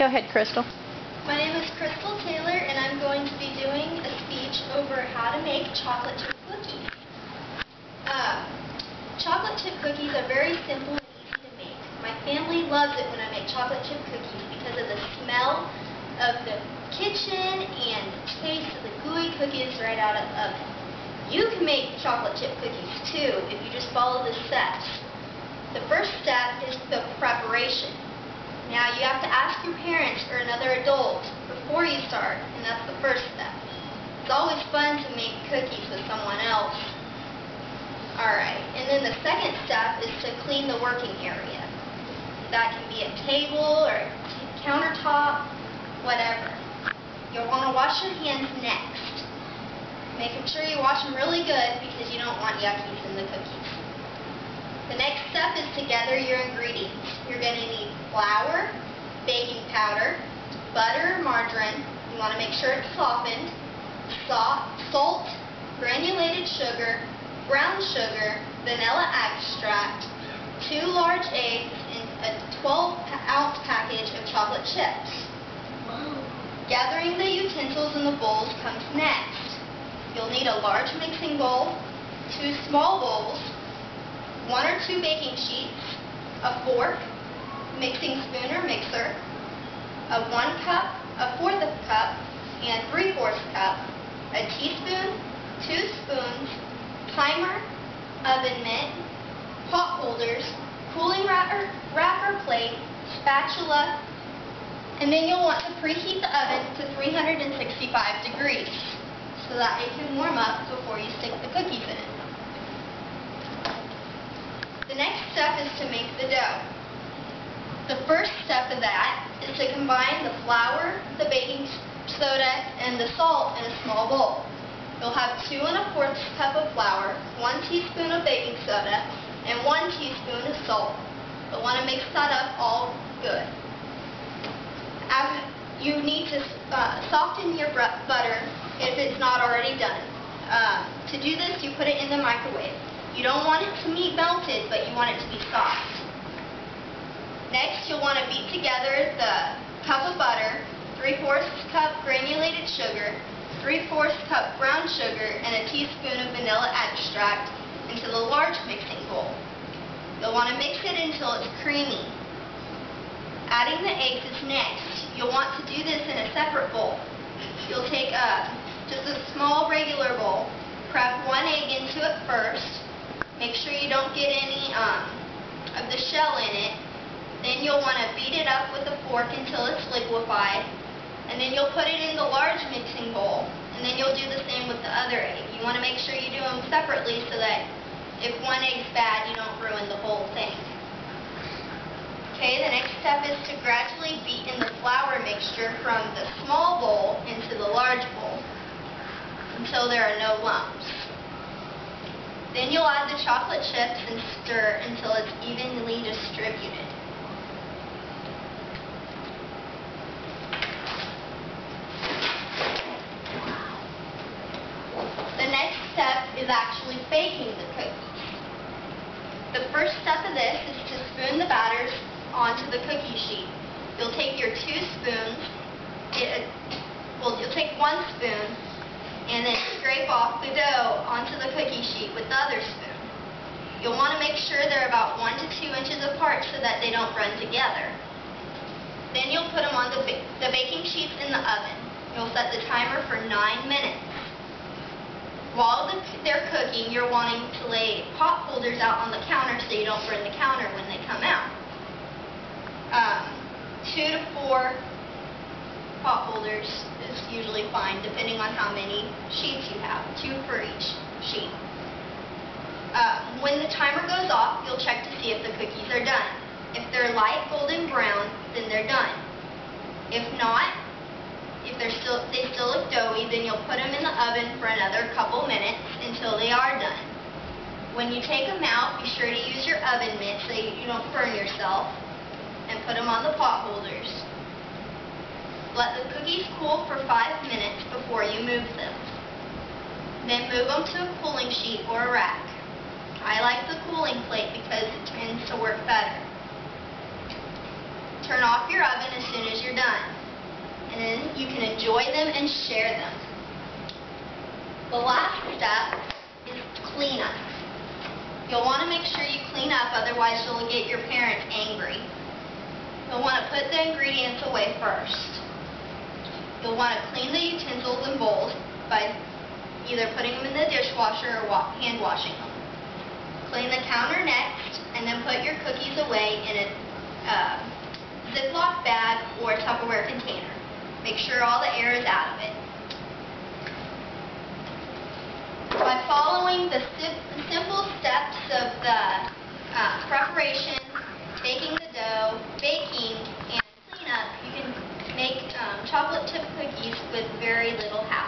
Go ahead, Crystal. My name is Crystal Taylor, and I'm going to be doing a speech over how to make chocolate chip cookies. Chocolate chip cookies are very simple and easy to make. My family loves it when I make chocolate chip cookies because of the smell of the kitchen and the taste of the gooey cookies right out of the oven. You can make chocolate chip cookies too if you just follow the steps. The first step is the preparation. Now you have to ask your parents or another adult before you start, and that's the first step. It's always fun to make cookies with someone else. Alright, and then the second step is to clean the working area. That can be a table or a countertop, whatever. You'll want to wash your hands next. Making sure you wash them really good because you don't want yuckies in the cookies. The next step is to gather your ingredients. You're going to need flour, baking powder, butter or margarine. You want to make sure it's softened, salt, granulated sugar, brown sugar, vanilla extract, 2 large eggs, and a 12-ounce package of chocolate chips. Gathering the utensils in the bowls comes next. You'll need a large mixing bowl, 2 small bowls, 1 or 2 baking sheets, a fork, mixing spoon or mixer, a 1 cup, a 1/4 cup, and 3/4 cup, a teaspoon, 2 spoons, timer, oven mitt, pot holders, cooling wrapper plate, spatula, and then you'll want to preheat the oven to 365 degrees so that it can warm up before you stick the cookies in it. The next step is to make the dough. The first step of that is to combine the flour, the baking soda, and the salt in a small bowl. You'll have 2 1/4 cup of flour, 1 teaspoon of baking soda, and 1 teaspoon of salt. You'll want to mix that up all good. You need to soften your butter if it's not already done. To do this, you put it in the microwave. You don't want it to be melted, but you want it to be soft. Next, you'll want to beat together the cup of butter, 3/4 cup granulated sugar, 3/4 cup brown sugar, and a teaspoon of vanilla extract into the large mixing bowl. You'll want to mix it until it's creamy. Adding the eggs is next. You'll want to do this in a separate bowl. You'll take just a small regular bowl, crack 1 egg into it first. Make sure you don't get any of the shell in it. Then you'll want to beat it up with a fork until it's liquefied. And then you'll put it in the large mixing bowl. And then you'll do the same with the other egg. You want to make sure you do them separately so that if one egg's bad, you don't ruin the whole thing. Okay, the next step is to gradually beat in the flour mixture from the small bowl into the large bowl until there are no lumps. Then you'll add the chocolate chips and stir until it's evenly distributed. The next step is actually baking the cookies. The first step of this is to spoon the batters onto the cookie sheet. You'll take your 2 spoons, you'll take 1 spoon, and then scrape off the dough onto the cookie sheet with the other spoon. You'll want to make sure they're about 1 to 2 inches apart so that they don't run together. Then you'll put them on the baking sheets in the oven. You'll set the timer for 9 minutes. While they're cooking, you're wanting to lay pot holders out on the counter so you don't burn the counter when they come out. 2 to 4 pot holders is usually fine, depending on how many sheets you have, 2 for each sheet. When the timer goes off, you'll check to see if the cookies are done. If they're light golden brown, then they're done. If not, if they still look doughy, then you'll put them in the oven for another couple minutes until they are done. When you take them out, be sure to use your oven mitt so you don't burn yourself, and put them on the pot holders. Let the cookies cool for 5 minutes before you move them. Then move them to a cooling sheet or a rack. I like the cooling plate because it tends to work better. turn off your oven as soon as you're done. And then you can enjoy them and share them. The last step is cleanup. You'll want to make sure you clean up, otherwise you'll get your parents angry. You'll want to put the ingredients away first. You'll want to clean the utensils and bowls by either putting them in the dishwasher or hand washing them. Clean the counter next, and then put your cookies away in a Ziploc bag or Tupperware container. Make sure all the air is out of it. By following the simple steps of the preparation, baking the dough, baking, and cleanup, you can make chocolate chip cookies with very little hassle.